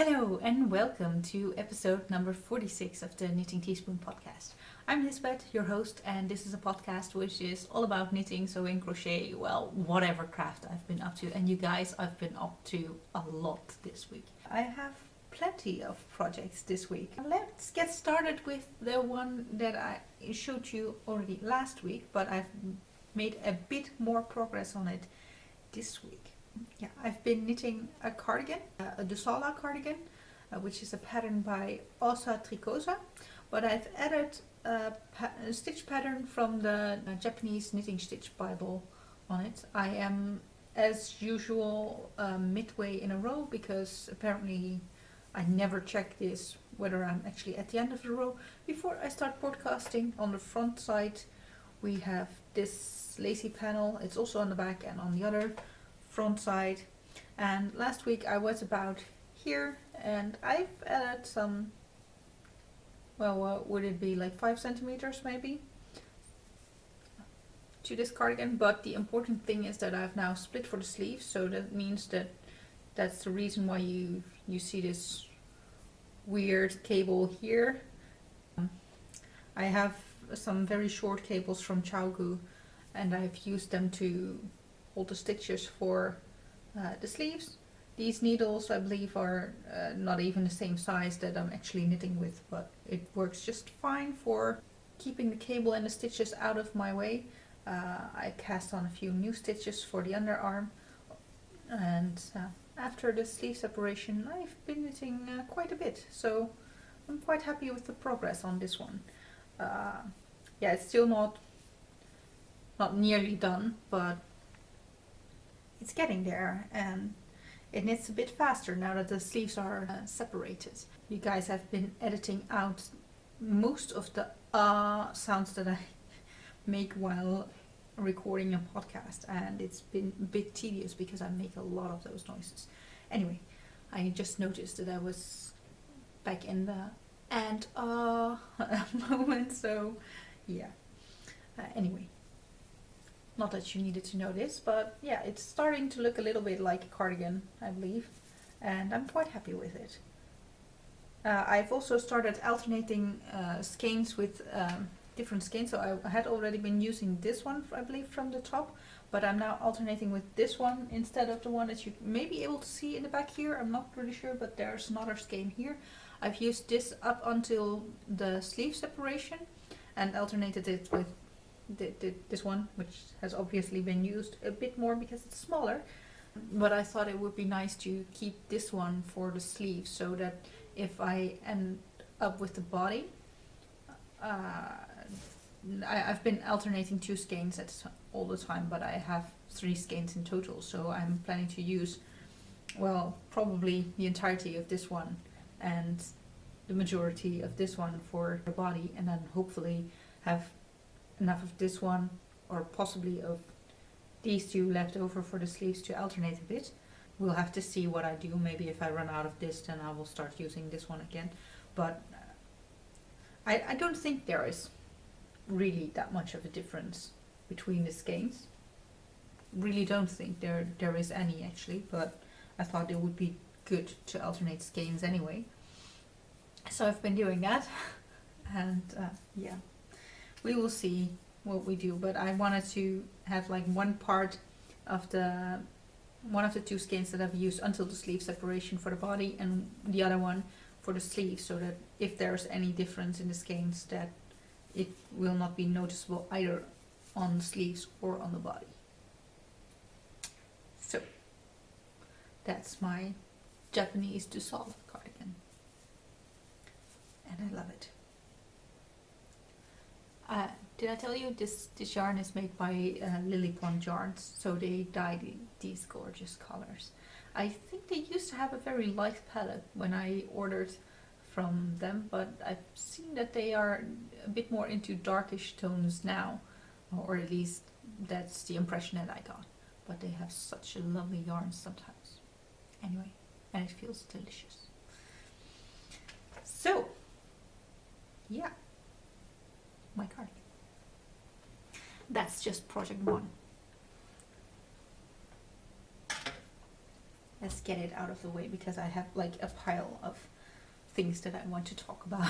Hello and welcome to episode number 46 of the Knitting Teaspoon podcast. I'm Liesbeth, your host, and this is a podcast which is all about knitting, sewing, crochet, well, whatever craft I've been up to. And you guys, I've been up to a lot this week. I have plenty of projects this week. Let's get started with the one that I showed you already last week, but I've made a bit more progress on it this week. Yeah, I've been knitting a cardigan, a Dusala cardigan, which is a pattern by Osa Tricosa, but I've added a stitch pattern from the Japanese Knitting Stitch Bible on it. I am, as usual, midway in a row because apparently I never check this whether I'm actually at the end of the row before I start broadcasting. On the front side we have this lacy panel, it's also on the back and on the other front side, and last week I was about here and I've added some, well, what would it be, like 5 centimeters maybe to this cardigan. But the important thing is that I've now split for the sleeves, so that means that that's the reason why you see this weird cable here. I have some very short cables from Jawoll and I've used them to hold the stitches for the sleeves. These needles, I believe, are not even the same size that I'm actually knitting with, but it works just fine for keeping the cable and the stitches out of my way. I cast on a few new stitches for the underarm, and after the sleeve separation I've been knitting quite a bit, so I'm quite happy with the progress on this one. Yeah, it's still not nearly done, but it's getting there, and it knits a bit faster now that the sleeves are separated. You guys have been editing out most of the sounds that I make while recording a podcast, and it's been a bit tedious because I make a lot of those noises. Anyway, I just noticed that I was back in the and moment, so yeah. Anyway. Not that you needed to know this, but yeah, it's starting to look a little bit like a cardigan, I believe, and I'm quite happy with it. I've also started alternating skeins with different skeins, so I had already been using this one, I believe, from the top, but I'm now alternating with this one instead of the one that you may be able to see in the back here. I'm not really sure, but there's another skein here. I've used this up until the sleeve separation and alternated it with this one, which has obviously been used a bit more because it's smaller, but I thought it would be nice to keep this one for the sleeves, so that if I end up with the body, I've been alternating 2 skeins all the time, but I have 3 skeins in total, so I'm planning to use, well, probably the entirety of this one and the majority of this one for the body, and then hopefully have enough of this one, or possibly of these 2 left over for the sleeves to alternate a bit. We'll have to see what I do. Maybe if I run out of this, then I will start using this one again. But I don't think there is really that much of a difference between the skeins. Really don't think there is any actually, but I thought it would be good to alternate skeins anyway. So I've been doing that, and yeah. We will see what we do, but I wanted to have like one of the 2 skeins that I've used until the sleeve separation for the body, and the other one for the sleeve, so that if there's any difference in the skeins, that it will not be noticeable either on the sleeves or on the body. So that's my Japanese Dusala cardigan, and I love it. Did I tell you this yarn is made by Lily Pond Yarns, so they dyed these gorgeous colors. I think they used to have a very light palette when I ordered from them, but I've seen that they are a bit more into darkish tones now, or at least that's the impression that I got. But they have such a lovely yarn sometimes. Anyway, and it feels delicious. So, yeah. My cardigan. That's just project 1. As just get it out of the way because I have like a pile of things that I want to talk about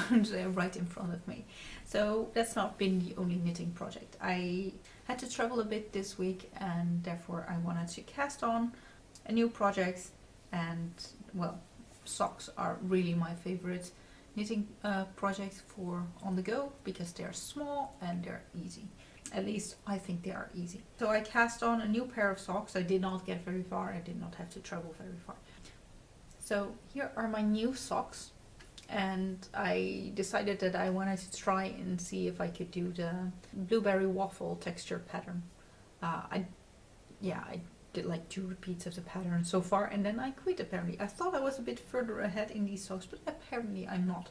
right in front of me. So that's not been the only knitting project. I had to travel a bit this week, and therefore I wanted to cast on a new project. And well, socks are really my favorite knitting project for on the go because they're small and they're easy. At least I think they are easy. So I cast on a new pair of socks. I did not get very far. I did not have to travel very far. So here are my new socks. And I decided that I wanted to try and see if I could do the Blueberry Waffle texture pattern. I did like 2 repeats of the pattern so far, and then I quit apparently. I thought I was a bit further ahead in these socks, but apparently I'm not.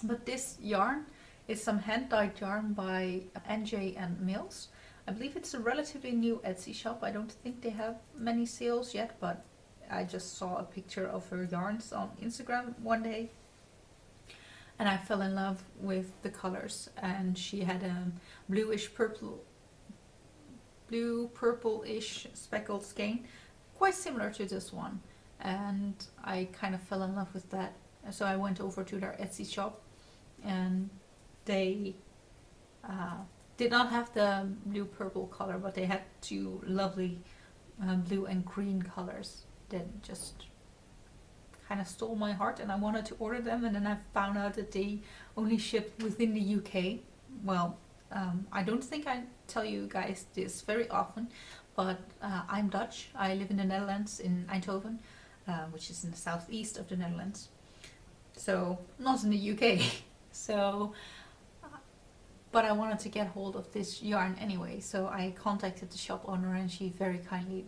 But this yarn is some hand-dyed yarn by NJ and Mills. I believe it's a relatively new Etsy shop. I don't think they have many sales yet, but I just saw a picture of her yarns on Instagram one day and I fell in love with the colors. And she had a blue purple-ish speckled skein, quite similar to this one, and I kind of fell in love with that. So I went over to their Etsy shop, and they did not have the blue purple color, but they had 2 lovely blue and green colors that just kind of stole my heart, and I wanted to order them, and then I found out that they only ship within the UK. Well, I don't think I tell you guys this very often, but I'm Dutch. I live in the Netherlands, in Eindhoven, which is in the southeast of the Netherlands, so not in the UK. So but I wanted to get hold of this yarn anyway, so I contacted the shop owner, and she very kindly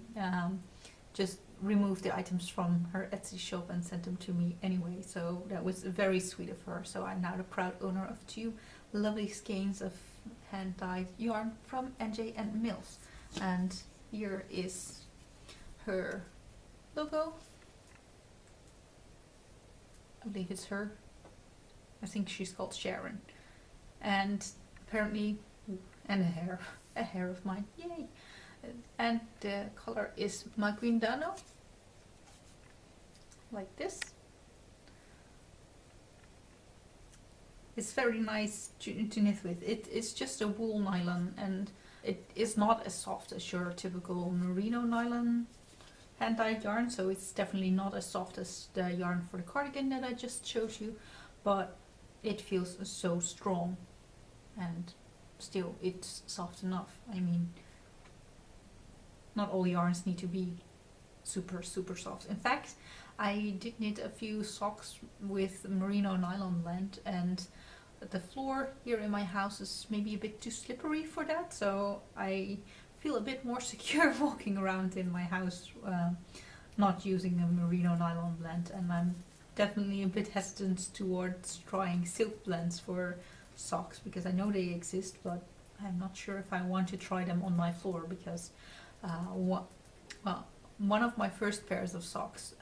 just removed the items from her Etsy shop and sent them to me anyway. So that was very sweet of her. So I'm now the proud owner of 2 lovely skeins of hand-dyed yarn from NJ and Mills. And here is her logo. I believe it's her. I think she's called Sharon. And apparently, and a hair of mine, yay! And the color is Maguindano, like this. It's very nice to knit with. It's just a wool nylon, and it is not as soft as your typical merino nylon hand-dyed yarn, so it's definitely not as soft as the yarn for the cardigan that I just showed you, but it feels so strong, and still it's soft enough. I mean, not all yarns need to be super soft. In fact, I did knit a few socks with merino nylon blend, and the floor here in my house is maybe a bit too slippery for that, so I feel a bit more secure walking around in my house not using a merino nylon blend. And I'm definitely a bit hesitant towards trying silk blends for socks because I know they exist, but I'm not sure if I want to try them on my floor because one of my first pairs of socks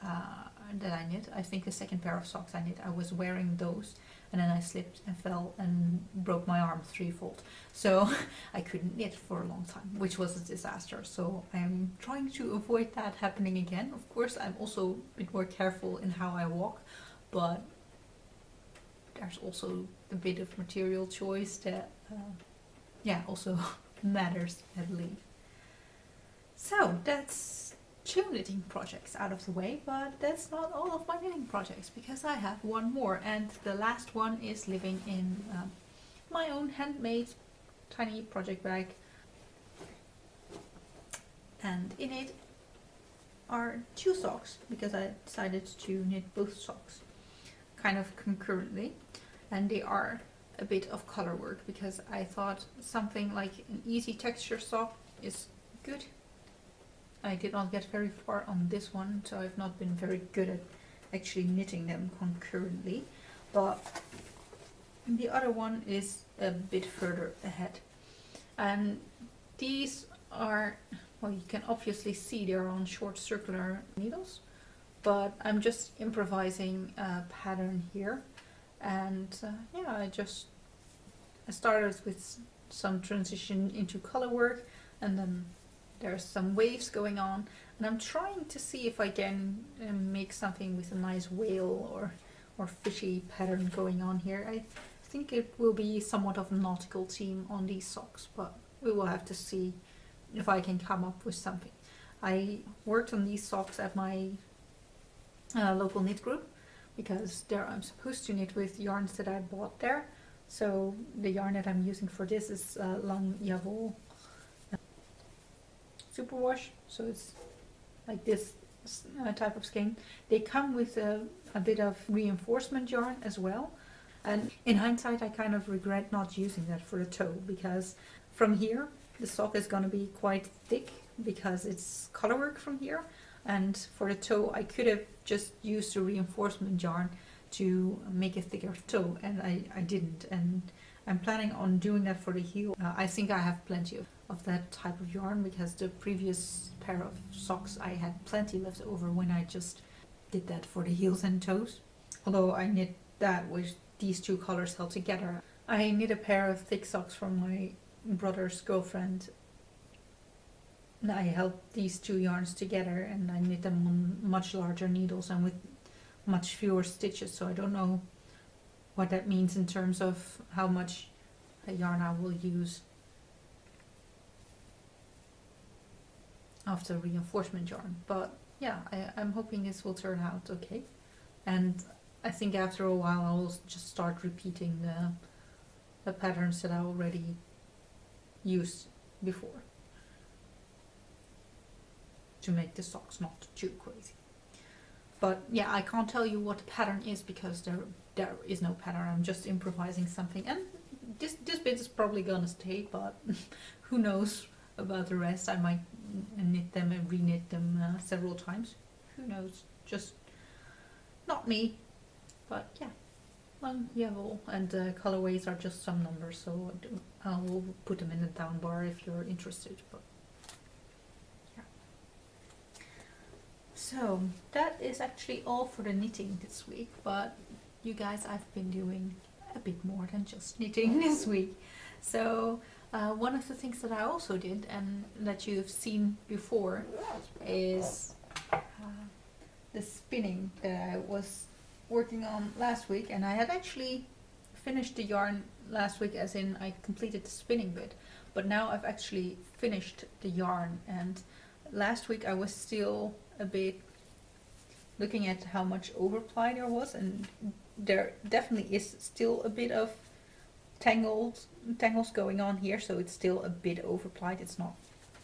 that I knit, I think the second pair of socks I knit, I was wearing those, and then I slipped and fell and broke my arm threefold. So I couldn't knit for a long time, which was a disaster. So I'm trying to avoid that happening again. Of course, I'm also a bit more careful in how I walk, but there's also a bit of material choice that also matters, I believe. So that's 2 knitting projects out of the way, but that's not all of my knitting projects because I have one more, and the last one is living in my own handmade tiny project bag, and in it are 2 socks because I decided to knit both socks kind of concurrently, and they are a bit of color work because I thought something like an easy texture sock is good. I did not get very far on this one, so I've not been very good at actually knitting them concurrently, but the other one is a bit further ahead. And these are, well, you can obviously see they're on short circular needles, but I'm just improvising a pattern here. And I started with some transition into color work, and then There's some waves going on, and I'm trying to see if I can make something with a nice whale or fishy pattern going on here. I think it will be somewhat of a nautical theme on these socks, but we will have to see if I can come up with something. I worked on these socks at my local knit group, because there I'm supposed to knit with yarns that I bought there. So the yarn that I'm using for this is long Jawoll Superwash, so it's like this type of skein. They come with a bit of reinforcement yarn as well, and in hindsight I kind of regret not using that for the toe, because from here the sock is going to be quite thick because it's colorwork from here, and for the toe I could have just used the reinforcement yarn to make a thicker toe, and I didn't, and I'm planning on doing that for the heel. I think I have plenty of that type of yarn, because the previous pair of socks I had plenty left over when I just did that for the heels and toes. Although I knit that with these two colors held together. I knit a pair of thick socks from my brother's girlfriend. I held these two yarns together and I knit them on much larger needles and with much fewer stitches, so I don't know what that means in terms of how much yarn I will use after reinforcement yarn. But yeah, I'm hoping this will turn out okay, and I think after a while I will just start repeating the patterns that I already used before to make the socks not too crazy. But yeah, I can't tell you what the pattern is because there is no pattern. I'm just improvising something, and this bit is probably gonna stay, but who knows about the rest. I might knit them and reknit them several times. Who knows? Just not me. But yeah, long Jawoll, and colorways are just some numbers, so I'll put them in the down bar if you're interested. But so that is actually all for the knitting this week, but you guys, I've been doing a bit more than just knitting this week. So one of the things that I also did, and that you've seen before, is the spinning that I was working on last week. And I had actually finished the yarn last week, as in I completed the spinning bit, but now I've actually finished the yarn. And last week I was still a bit looking at how much overply there was, and there definitely is still a bit of tangles going on here, so it's still a bit overplied. It's not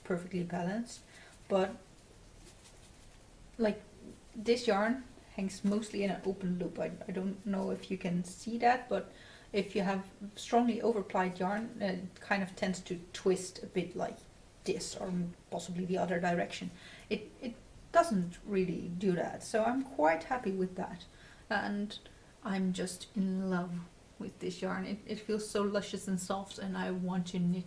perfectly balanced, but like this yarn hangs mostly in an open loop. I don't know if you can see that, but if you have strongly overplied yarn, it kind of tends to twist a bit like this, or possibly the other direction. It doesn't really do that, so I'm quite happy with that, and I'm just in love with this yarn. It feels so luscious and soft, and I want to knit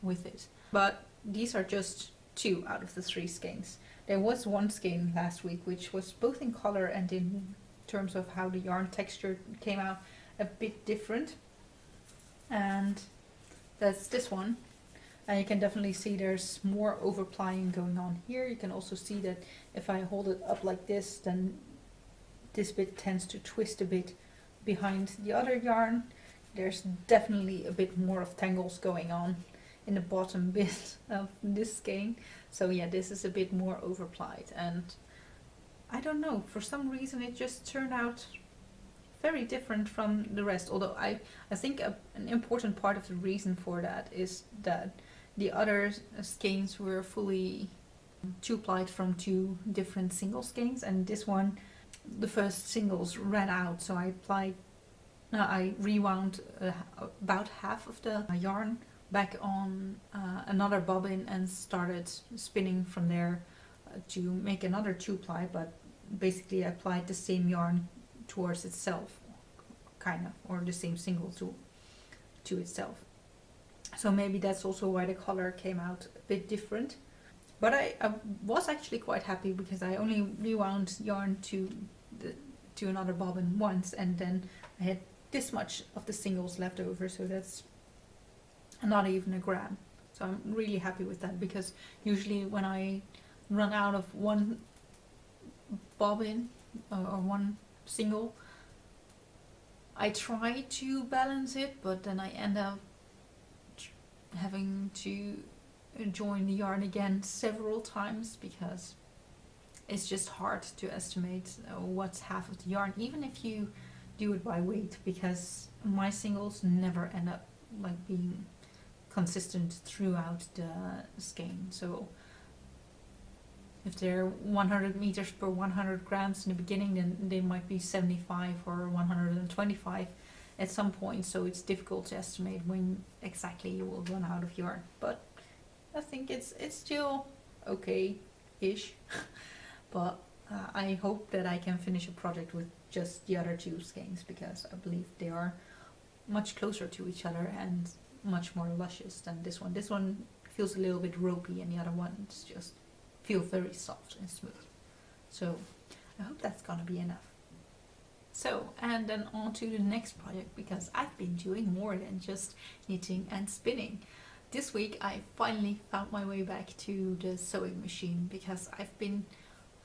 with it. But these are just 2 out of the 3 skeins. There was one skein last week which was both in color and in terms of how the yarn texture came out a bit different, and that's this one. And you can definitely see there's more overplying going on here. You can also see that if I hold it up like this, then this bit tends to twist a bit behind the other yarn. There's definitely a bit more of tangles going on in the bottom bit of this skein. So yeah, this is a bit more overplied, and I don't know, for some reason it just turned out very different from the rest. Although I think an important part of the reason for that is that the other skeins were fully 2-plied from 2 different single skeins, and this one, the first singles ran out, so I rewound about half of the yarn back on another bobbin and started spinning from there to make another 2-ply, but basically I applied the same yarn towards itself, kind of, or the same single to itself. So maybe that's also why the color came out a bit different. But I was actually quite happy, because I only rewound yarn to another bobbin once, and then I had this much of the singles left over, so that's not even a gram. So I'm really happy with that, because usually when I run out of one bobbin or one single, I try to balance it, but then I end up having to join the yarn again several times, because it's just hard to estimate what's half of the yarn, even if you do it by weight, because my singles never end up like being consistent throughout the skein. So if they're 100 meters per 100 grams in the beginning, then they might be 75 or 125 at some point, so it's difficult to estimate when exactly you will run out of yarn. But I think it's still okay-ish. But I hope that I can finish a project with just the other two skeins, because I believe they are much closer to each other and much more luscious than this one. This one feels a little bit ropey, and the other ones just feel very soft and smooth. So I hope that's gonna be enough. So, and then on to the next project, because I've been doing more than just knitting and spinning. This week I finally found my way back to the sewing machine, because I've been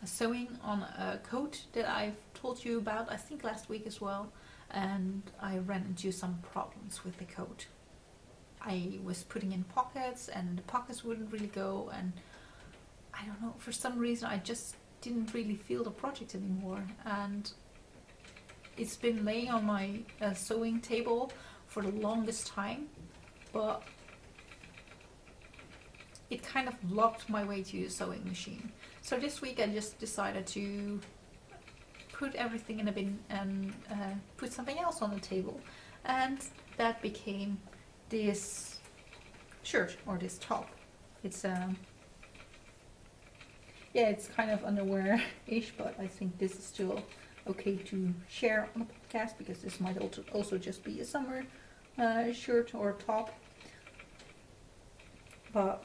sewing on a coat that I've told you about, I think last week as well, and I ran into some problems with the coat. I was putting in pockets and the pockets wouldn't really go, and I don't know, for some reason I just didn't really feel the project anymore, and it's been laying on my sewing table for the longest time, but it kind of blocked my way to the sewing machine. So this week I just decided to put everything in a bin and put something else on the table, and that became this shirt, or this top. It's yeah, it's kind of underwear-ish, but I think this is still okay to share on a podcast, because this might also just be a summer shirt or top. But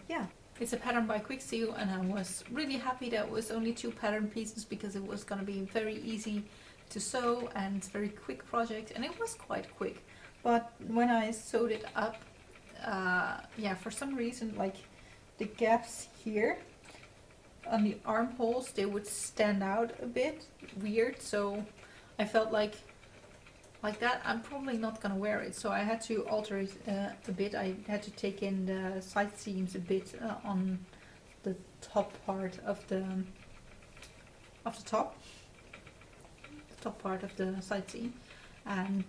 yeah, it's a pattern by Kwik Sew, and I was really happy that it was only 2 pattern pieces, because it was going to be very easy to sew and very quick project, and it was quite quick. But when I sewed it up, yeah, for some reason, like the gaps here on the armholes, they would stand out a bit weird, so I felt like that I'm probably not gonna wear it, so I had to alter it a bit. I had to take in the side seams a bit on the top part of the top part of the side seam, and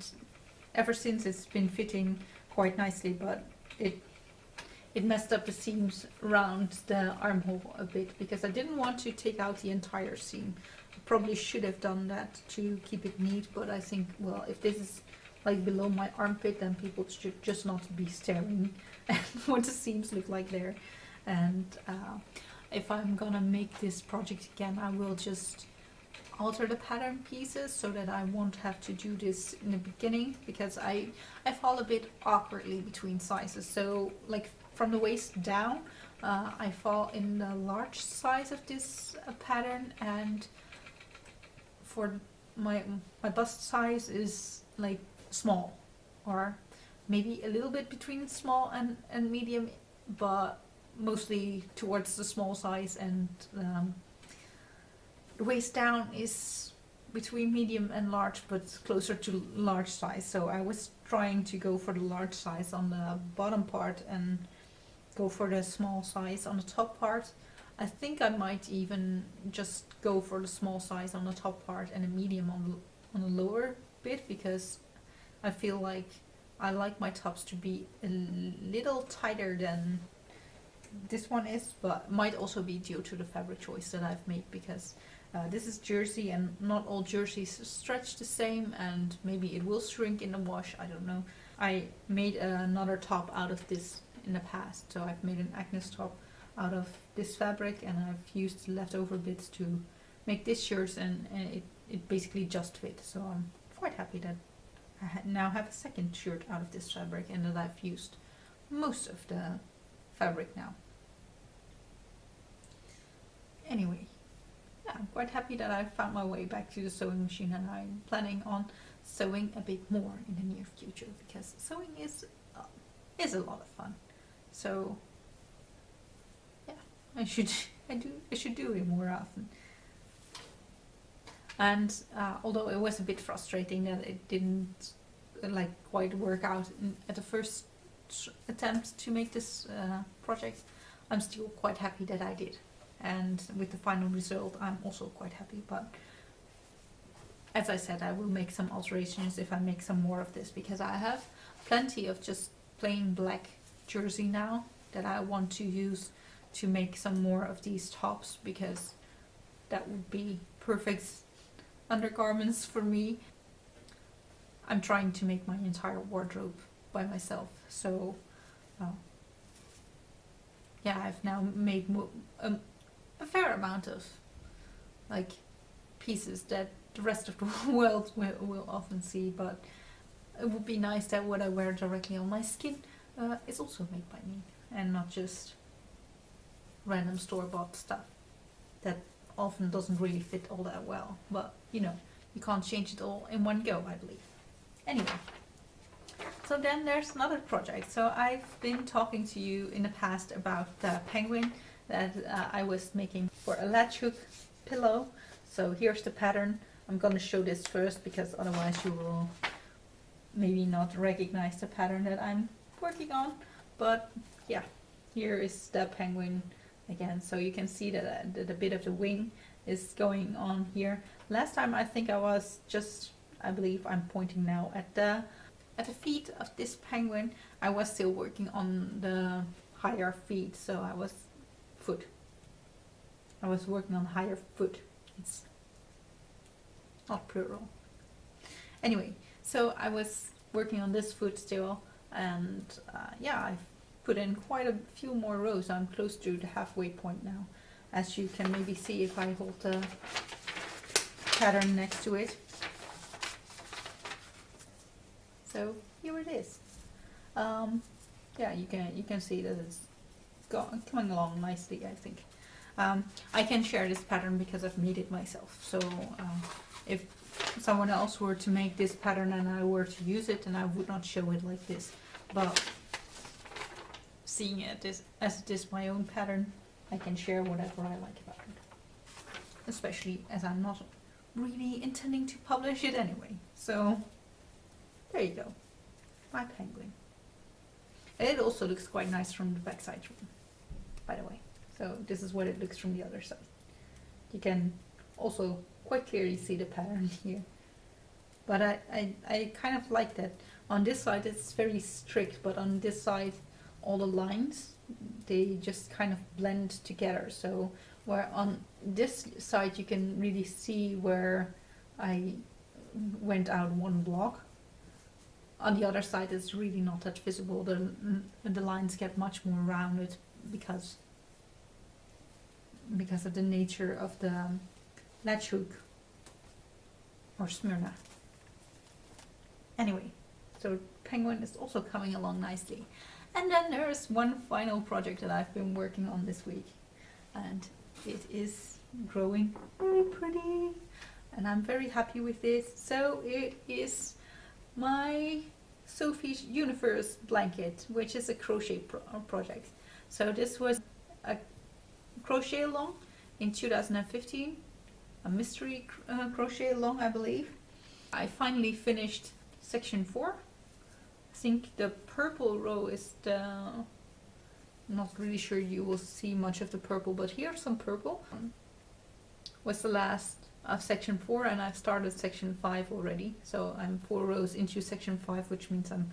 ever since it's been fitting quite nicely, but it messed up the seams around the armhole a bit, because I didn't want to take out the entire seam. I probably should have done that to keep it neat, but I think, well, if this is like below my armpit, then people should just not be staring at what the seams look like there. And if I'm gonna make this project again, I will just alter the pattern pieces so that I won't have to do this in the beginning, because I fall a bit awkwardly between sizes. So like from the waist down, I fall in the large size of this pattern, and for my bust size is like small, or maybe a little bit between small and medium, but mostly towards the small size, and the waist down is between medium and large, but closer to large size. So I was trying to go for the large size on the bottom part and go for the small size on the top part. I think I might even just go for the small size on the top part and a medium on the lower bit, because I feel like I like my tops to be a little tighter than this one is, but might also be due to the fabric choice that I've made, because this is jersey, and not all jerseys stretch the same, and maybe it will shrink in the wash, I don't know. I made another top out of this in the past, so I've made an Agnes top out of this fabric, and I've used leftover bits to make this shirt, and it basically just fit. So I'm quite happy that I now have a second shirt out of this fabric, and that I've used most of the fabric now. Anyway, yeah, I'm quite happy that I found my way back to the sewing machine, and I'm planning on sewing a bit more in the near future, because sewing is a lot of fun. So yeah, I should do it more often. And although it was a bit frustrating that it didn't like quite work out at the first attempt to make this project, I'm still quite happy that I did. And with the final result, I'm also quite happy. But as I said, I will make some alterations if I make some more of this, because I have plenty of just plain black jersey now that I want to use to make some more of these tops, because that would be perfect undergarments for me. I'm trying to make my entire wardrobe by myself, so yeah, I've now made a fair amount of like pieces that the rest of the world will often see, but it would be nice that what I wear directly on my skin is also made by me, and not just random store-bought stuff that often doesn't really fit all that well. But you know, you can't change it all in one go, I believe. Anyway, so then there's another project. So I've been talking to you in the past about the penguin that I was making for a latch-hook pillow. So here's the pattern. I'm gonna show this first, because otherwise you will maybe not recognize the pattern that I'm working on. But yeah, here is the penguin again. So you can see that a bit of the wing is going on here. Last time I think I was just, I believe I'm pointing now at the feet of this penguin. I was still working on the higher feet, so I was working on higher foot. It's not plural. Anyway, so I was working on this foot still, and yeah, I've put in quite a few more rows. I'm close to the halfway point now, as you can maybe see if I hold the pattern next to it. So here it is. Yeah, you can see that it's coming along nicely, I think. I can share this pattern because I've made it myself. So if someone else were to make this pattern and I were to use it, then I would not show it like this. But seeing it as it is my own pattern, I can share whatever I like about it. Especially as I'm not really intending to publish it anyway. So there you go, my penguin. And it also looks quite nice from the back side, by the way. So this is what it looks from the other side. You can also quite clearly see the pattern here. But I kind of like that. On this side it's very strict, but on this side all the lines, they just kind of blend together. So where on this side you can really see where I went out one block. On the other side it's really not that visible. The lines get much more rounded because of the nature of the latch-hook or Smyrna. Anyway, so penguin is also coming along nicely. And then there's one final project that I've been working on this week, and it is growing very pretty, and I'm very happy with this. So it is my Sophie's Universe blanket, which is a crochet project. So this was a crochet along in 2015, a mystery crochet along, I believe. I finally finished section 4. I think the purple row is not really sure you will see much of the purple, but here's some purple. Was the last of section 4, and I've started section 5 already. So I'm 4 rows into section 5, which means I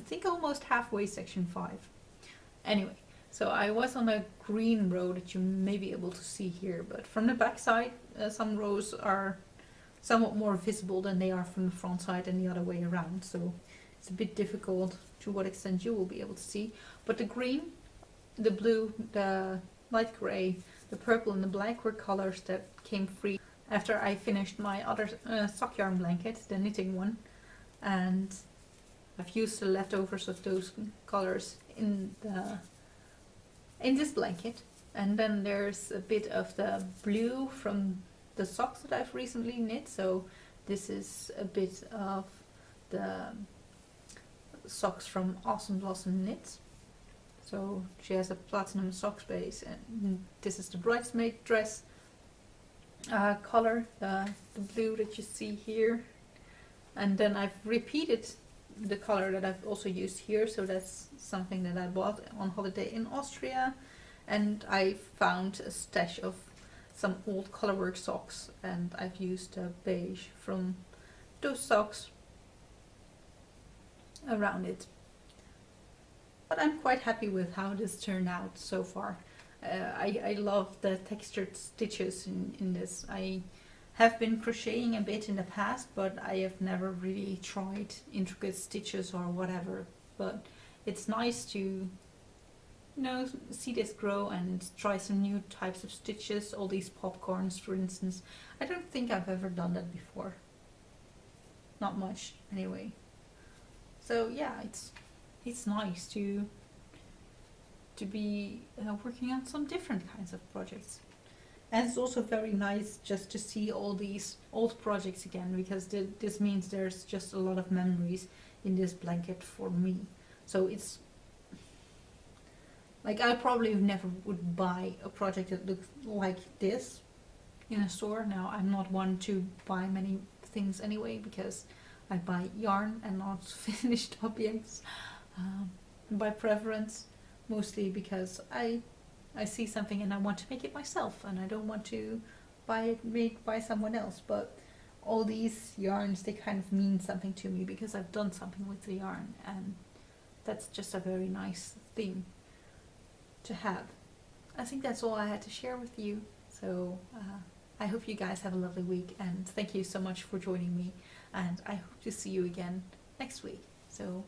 think almost halfway section 5. Anyway, so I was on a green row that you may be able to see here, but from the back side, some rows are somewhat more visible than they are from the front side and the other way around. So it's a bit difficult to what extent you will be able to see. But the green, the blue, the light grey, the purple and the black were colors that came free after I finished my other sock yarn blanket, the knitting one. And I've used the leftovers of those colors in this blanket. And then there's a bit of the blue from the socks that I've recently knit. So this is a bit of the socks from Awesome Blossom Knits. So she has a platinum socks base, and this is the bridesmaid dress color, the blue that you see here. And then I've repeated the color that I've also used here, so that's something that I bought on holiday in Austria. And I found a stash of some old colorwork socks, and I've used a beige from those socks around it. But I'm quite happy with how this turned out so far. I love the textured stitches in this. I have been crocheting a bit in the past, but I have never really tried intricate stitches or whatever. But it's nice to, you know, see this grow and try some new types of stitches. All these popcorns, for instance. I don't think I've ever done that before. Not much, anyway. So yeah, it's nice to be working on some different kinds of projects. And it's also very nice just to see all these old projects again, because this means there's just a lot of memories in this blanket for me. So it's like I probably never would buy a project that looks like this in a store. Now, I'm not one to buy many things anyway, because I buy yarn and not finished objects by preference, mostly because I see something and I want to make it myself, and I don't want to buy it made by someone else. But all these yarns, they kind of mean something to me because I've done something with the yarn, and that's just a very nice thing to have. I think that's all I had to share with you. So I hope you guys have a lovely week, and thank you so much for joining me, and I hope to see you again next week. So